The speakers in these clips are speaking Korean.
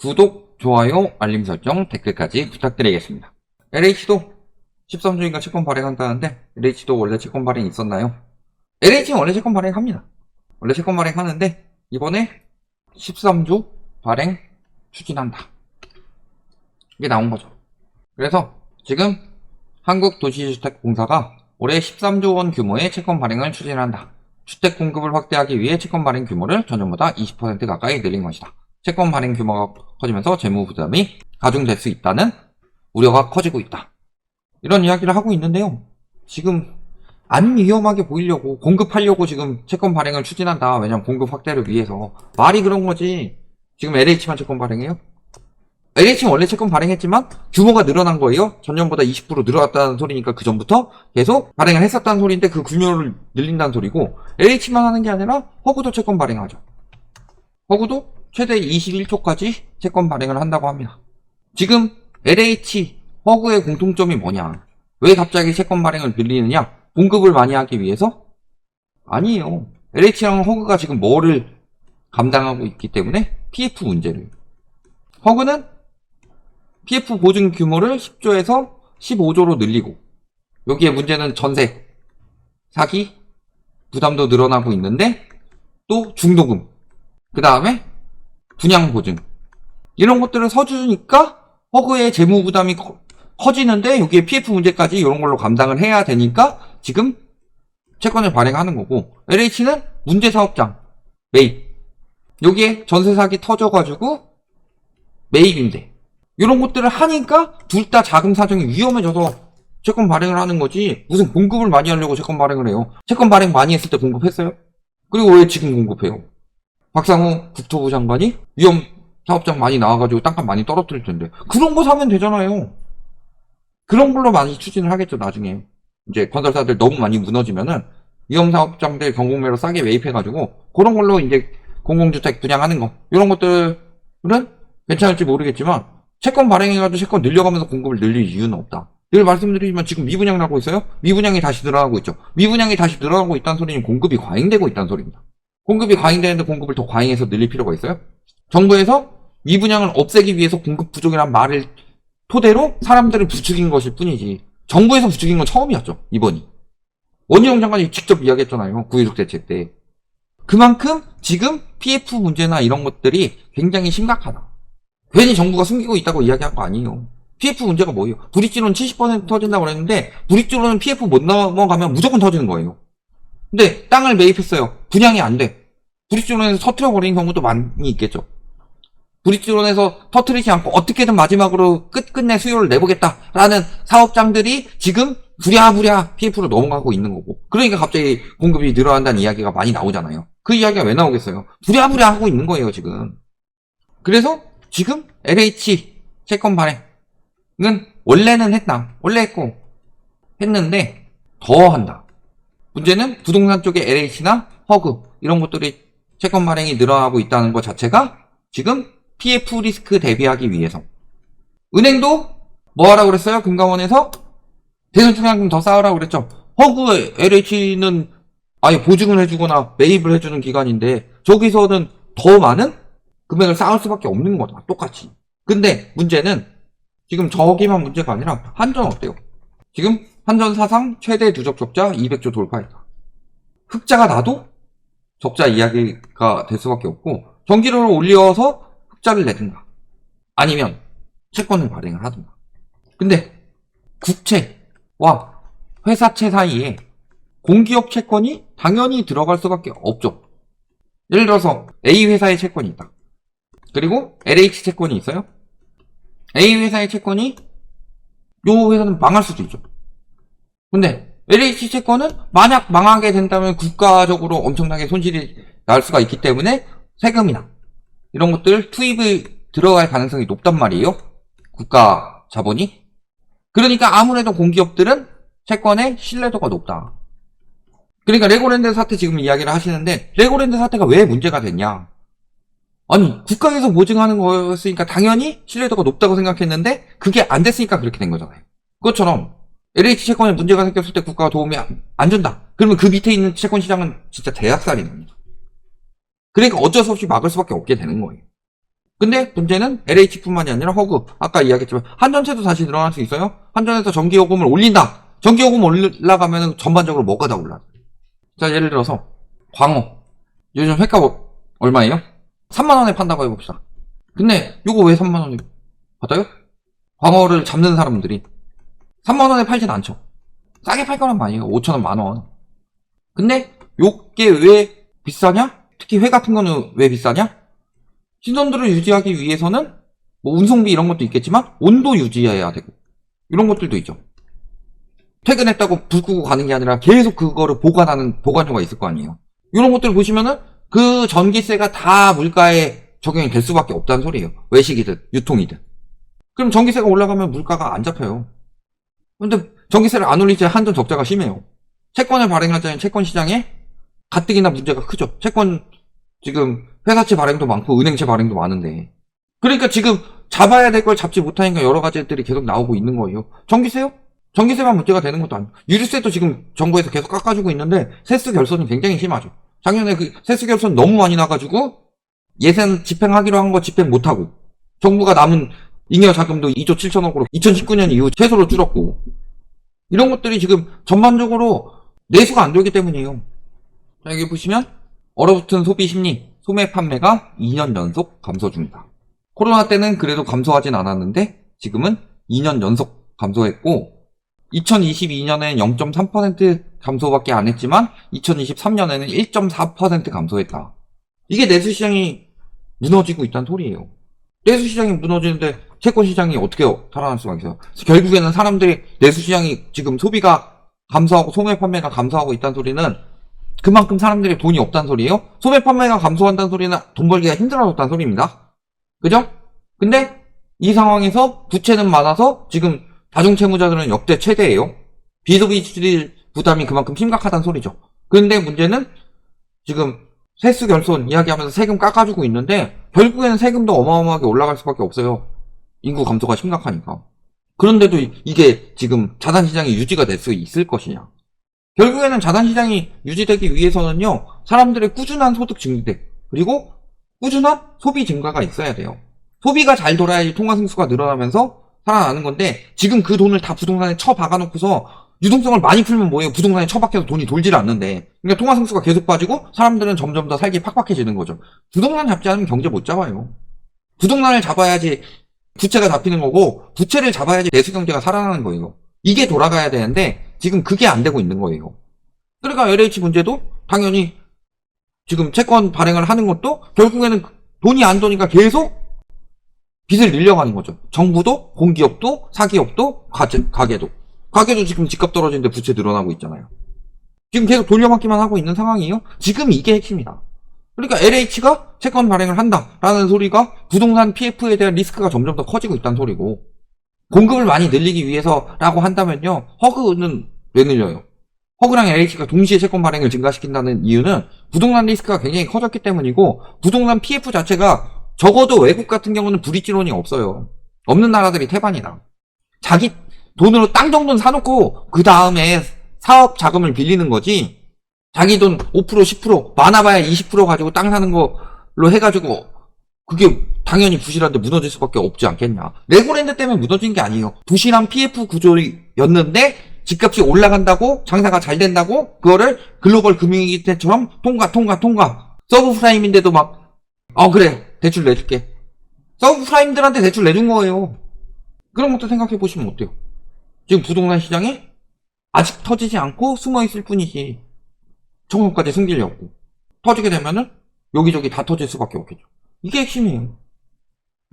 구독, 좋아요, 알림 설정, 댓글까지 부탁드리겠습니다. LH도 13주인가 채권 발행한다는데 LH도 원래 채권 발행 있었나요? LH는 원래 채권 발행합니다. 원래 채권 발행하는데 이번에 13주 발행 추진한다. 이게 나온 거죠. 그래서 지금 한국도시주택공사가 올해 13조 원 규모의 채권 발행을 추진한다. 주택 공급을 확대하기 위해 채권 발행 규모를 전년보다 20% 가까이 늘린 것이다. 채권 발행 규모가 커지면서 재무 부담이 가중될 수 있다는 우려가 커지고 있다. 이런 이야기를 하고 있는데요. 지금 안 위험하게 보이려고 공급하려고 지금 채권 발행을 추진한다. 왜냐면 공급 확대를 위해서. 말이 그런 거지. 지금 LH만 채권 발행해요? LH는 원래 채권 발행했지만 규모가 늘어난 거예요. 전년보다 20% 늘어났다는 소리니까 그 전부터 계속 발행을 했었다는 소리인데 그 규모를 늘린다는 소리고, LH만 하는 게 아니라 허그도 채권 발행하죠. 허그도 최대 21조까지 채권 발행을 한다고 합니다. 지금 LH, 허그의 공통점이 뭐냐? 왜 갑자기 채권 발행을 늘리느냐? 공급을 많이 하기 위해서? 아니에요. LH랑 허그가 지금 뭐를 감당하고 있기 때문에 PF 문제를. 허그는 PF 보증 규모를 10조에서 15조로 늘리고, 여기에 문제는 전세, 사기, 부담도 늘어나고 있는데 또 중도금, 그 다음에 분양 보증, 이런 것들을 서주니까 허그의 재무 부담이 커지는데 여기에 PF 문제까지 이런 걸로 감당을 해야 되니까 지금 채권을 발행하는 거고, LH는 문제 사업장, 매입, 여기에 전세 사기 터져가지고 매입인데 이런 것들을 하니까 둘 다 자금 사정이 위험해져서 채권 발행을 하는 거지, 무슨 공급을 많이 하려고 채권 발행을 해요. 채권 발행 많이 했을 때 공급했어요? 그리고 왜 지금 공급해요? 박상우 국토부 장관이 위험 사업장 많이 나와가지고 땅값 많이 떨어뜨릴 텐데 그런 거 사면 되잖아요. 그런 걸로 많이 추진을 하겠죠. 나중에 이제 건설사들 너무 많이 무너지면은 위험 사업장들 경공매로 싸게 매입해가지고 그런 걸로 이제 공공주택 분양하는 거, 이런 것들은 괜찮을지 모르겠지만 채권 발행해가지고 채권 늘려가면서 공급을 늘릴 이유는 없다. 늘 말씀드리지만 지금 미분양 나고 있어요? 미분양이 다시 늘어나고 있죠. 미분양이 다시 늘어나고 있다는 소리는 공급이 과잉되고 있다는 소리입니다. 공급이 과잉되는데 공급을 더 과잉해서 늘릴 필요가 있어요? 정부에서 미분양을 없애기 위해서 공급 부족이란 말을 토대로 사람들을 부추긴 것일 뿐이지, 정부에서 부추긴 건 처음이었죠. 이번이. 원희룡 장관이 직접 이야기했잖아요. 9.16 대책 때. 그만큼 지금 PF 문제나 이런 것들이 굉장히 심각하다. 괜히 정부가 숨기고 있다고 이야기한 거 아니에요. PF 문제가 뭐예요? 브릿지로는 70% 터진다고 그랬는데 브릿지로는 PF 못 넘어가면 무조건 터지는 거예요. 근데 땅을 매입했어요. 분양이 안 돼. 브릿지론에서 터트려버리는 경우도 많이 있겠죠. 브릿지론에서 터트리지 않고 어떻게든 마지막으로 끝내 수요를 내보겠다라는 사업장들이 지금 부랴부랴 PF로 넘어가고 있는 거고, 그러니까 갑자기 공급이 늘어난다는 이야기가 많이 나오잖아요. 그 이야기가 왜 나오겠어요? 부랴부랴 하고 있는 거예요 지금. 그래서 지금 LH 채권 발행은 원래는 했다. 원래 했는데 더 한다. 문제는 부동산 쪽에 LH나 허그 이런 것들이 채권 발행이 늘어나고 있다는 것 자체가 지금 PF 리스크 대비하기 위해서. 은행도 뭐 하라고 그랬어요? 금감원에서 대선충당금 더 쌓으라고 그랬죠. 허그 LH는 아예 보증을 해주거나 매입을 해주는 기관인데 저기서는 더 많은 금액을 쌓을 수밖에 없는 거다. 똑같이. 근데 문제는 지금 저기만 문제가 아니라 한전 어때요? 지금 한전 사상 최대 누적 적자 200조 돌파했다. 흑자가 나도 적자 이야기가 될 수밖에 없고, 전기료를 올려서 흑자를 내든가 아니면 채권을 발행을 하든가. 근데 국채와 회사채 사이에 공기업 채권이 당연히 들어갈 수밖에 없죠. 예를 들어서 A 회사의 채권이 있다. 그리고 LH 채권이 있어요. A 회사의 채권이 요 회사는 망할 수도 있죠. 근데 LH 채권은 만약 망하게 된다면 국가적으로 엄청나게 손실이 날 수가 있기 때문에 세금이나 이런 것들 투입이 들어갈 가능성이 높단 말이에요. 국가 자본이. 그러니까 아무래도 공기업들은 채권의 신뢰도가 높다. 그러니까 레고랜드 사태 지금 이야기를 하시는데, 레고랜드 사태가 왜 문제가 됐냐? 아니, 국가에서 보증하는 거였으니까 당연히 신뢰도가 높다고 생각했는데 그게 안 됐으니까 그렇게 된 거잖아요. 그것처럼 LH 채권에 문제가 생겼을 때 국가가 도움이 안 준다. 그러면 그 밑에 있는 채권 시장은 진짜 대학살이 납니다. 그러니까 어쩔 수 없이 막을 수밖에 없게 되는 거예요. 근데 문제는 LH뿐만이 아니라 허그, 아까 이야기했지만 한전채도 다시 늘어날 수 있어요. 한전에서 전기요금을 올린다. 전기요금 올라가면 전반적으로 뭐가 다 올라요. 자, 예를 들어서 광어, 요즘 횟값 얼마예요? 3만원에 판다고 해봅시다. 근데 요거 왜 3만원에 받아요? 광어를 잡는 사람들이 3만원에 팔진 않죠. 싸게 팔 거란 말이에요. 5천원, 만원. 근데 요게 왜 비싸냐? 특히 회 같은 거는 왜 비싸냐? 신선도를 유지하기 위해서는 뭐 운송비 이런 것도 있겠지만 온도 유지해야 되고 이런 것들도 있죠. 퇴근했다고 불 끄고 가는 게 아니라 계속 그거를 보관하는 보관료가 있을 거 아니에요. 이런 것들 보시면은 그 전기세가 다 물가에 적용이 될 수밖에 없다는 소리예요. 외식이든 유통이든. 그럼 전기세가 올라가면 물가가 안 잡혀요. 근데 전기세를 안 올릴 때 한전 적자가 심해요. 채권을 발행하자면 채권 시장에 가뜩이나 문제가 크죠. 채권 지금 회사채 발행도 많고 은행채 발행도 많은데, 그러니까 지금 잡아야 될 걸 잡지 못하니까 여러 가지들이 계속 나오고 있는 거예요. 전기세요? 전기세만 문제가 되는 것도 아니고 유류세도 지금 정부에서 계속 깎아주고 있는데 세수 결손이 굉장히 심하죠. 작년에 그 세수 결손 너무 많이 나가지고 예산 집행하기로 한 거 집행 못하고 정부가 남은 잉여 자금도 2조 7천억으로 2019년 이후 최소로 줄었고, 이런 것들이 지금 전반적으로 내수가 안 되기 때문이에요. 자, 여기 보시면 얼어붙은 소비 심리, 소매 판매가 2년 연속 감소 중이다. 코로나 때는 그래도 감소하진 않았는데 지금은 2년 연속 감소했고 2022년에는 0.3% 감소밖에 안 했지만 2023년에는 1.4% 감소했다. 이게 내수시장이 무너지고 있다는 소리예요. 내수시장이 무너지는데 채권시장이 어떻게 살아날 수가 있어요? 결국에는 사람들이 내수시장이 지금 소비가 감소하고 소매 판매가 감소하고 있다는 소리는 그만큼 사람들이 돈이 없다는 소리예요. 소매 판매가 감소한다는 소리는 돈 벌기가 힘들어졌다는 소리입니다. 그죠? 근데 이 상황에서 부채는 많아서 지금 다중채무자들은 역대 최대예요. 비소비주들 부담이 그만큼 심각하다는 소리죠. 그런데 문제는 지금 세수 결손 이야기하면서 세금 깎아주고 있는데 결국에는 세금도 어마어마하게 올라갈 수밖에 없어요. 인구 감소가 심각하니까. 그런데도 이게 지금 자산시장이 유지가 될 수 있을 것이냐. 결국에는 자산시장이 유지되기 위해서는요, 사람들의 꾸준한 소득 증대, 그리고 꾸준한 소비 증가가 있어야 돼요. 소비가 잘 돌아야지 통화승수가 늘어나면서 살아나는 건데, 지금 그 돈을 다 부동산에 쳐박아놓고서 유동성을 많이 풀면 뭐예요? 부동산에 처박혀서 돈이 돌질 않는데. 그러니까 통화승수가 계속 빠지고 사람들은 점점 더 살기 팍팍해지는 거죠. 부동산 잡지 않으면 경제 못 잡아요. 부동산을 잡아야지 부채가 잡히는 거고, 부채를 잡아야지 내수경제가 살아나는 거예요. 이게 돌아가야 되는데 지금 그게 안 되고 있는 거예요. 그러니까 LH 문제도 당연히 지금 채권 발행을 하는 것도 결국에는 돈이 안 도니까 계속 빚을 늘려가는 거죠. 정부도, 공기업도, 사기업도, 가게도 지금 집값 떨어지는데 부채 늘어나고 있잖아요. 지금 계속 돌려막기만 하고 있는 상황이에요. 지금 이게 핵심이다. 그러니까 LH가 채권 발행을 한다라는 소리가 부동산 PF에 대한 리스크가 점점 더 커지고 있다는 소리고, 공급을 많이 늘리기 위해서라고 한다면요, 허그는 왜 늘려요? 허그랑 LH가 동시에 채권 발행을 증가시킨다는 이유는 부동산 리스크가 굉장히 커졌기 때문이고, 부동산 PF 자체가 적어도 외국 같은 경우는 불이익론이 없어요. 없는 나라들이 태반이다. 자기 돈으로 땅 정도는 사놓고 그 다음에 사업 자금을 빌리는 거지, 자기 돈 5%, 10%, 많아봐야 20% 가지고 땅 사는 걸로 해가지고 그게 당연히 부실한데 무너질 수밖에 없지 않겠냐. 레고랜드 때문에 무너진 게 아니에요. 부실한 PF 구조였는데 집값이 올라간다고, 장사가 잘 된다고 그거를 글로벌 금융위기 때처럼 통과 서브프라임인데도 막 그래 대출 내줄게. 서브프라임들한테 대출 내준 거예요. 그런 것도 생각해 보시면 어때요? 지금 부동산 시장이 아직 터지지 않고 숨어있을 뿐이지 청구까지 승질 없고, 터지게 되면은 여기저기 다 터질 수밖에 없겠죠. 이게 핵심이에요.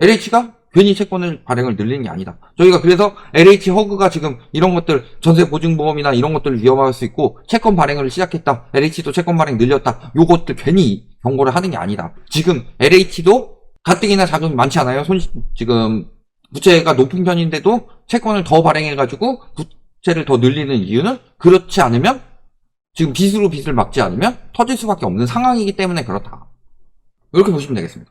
LH가 괜히 채권을 발행을 늘리는 게 아니다. 저희가 그래서 LH 허그가 지금 이런 것들, 전세보증보험이나 이런 것들을 위험할 수 있고 채권 발행을 시작했다, LH도 채권 발행 늘렸다, 요것들 괜히 경고를 하는 게 아니다. 지금 LH도 가뜩이나 자금이 많지 않아요. 지금 부채가 높은 편인데도 채권을 더 발행해가지고 부채를 더 늘리는 이유는, 그렇지 않으면 지금 빚으로 빚을 막지 않으면 터질 수밖에 없는 상황이기 때문에 그렇다. 이렇게 보시면 되겠습니다.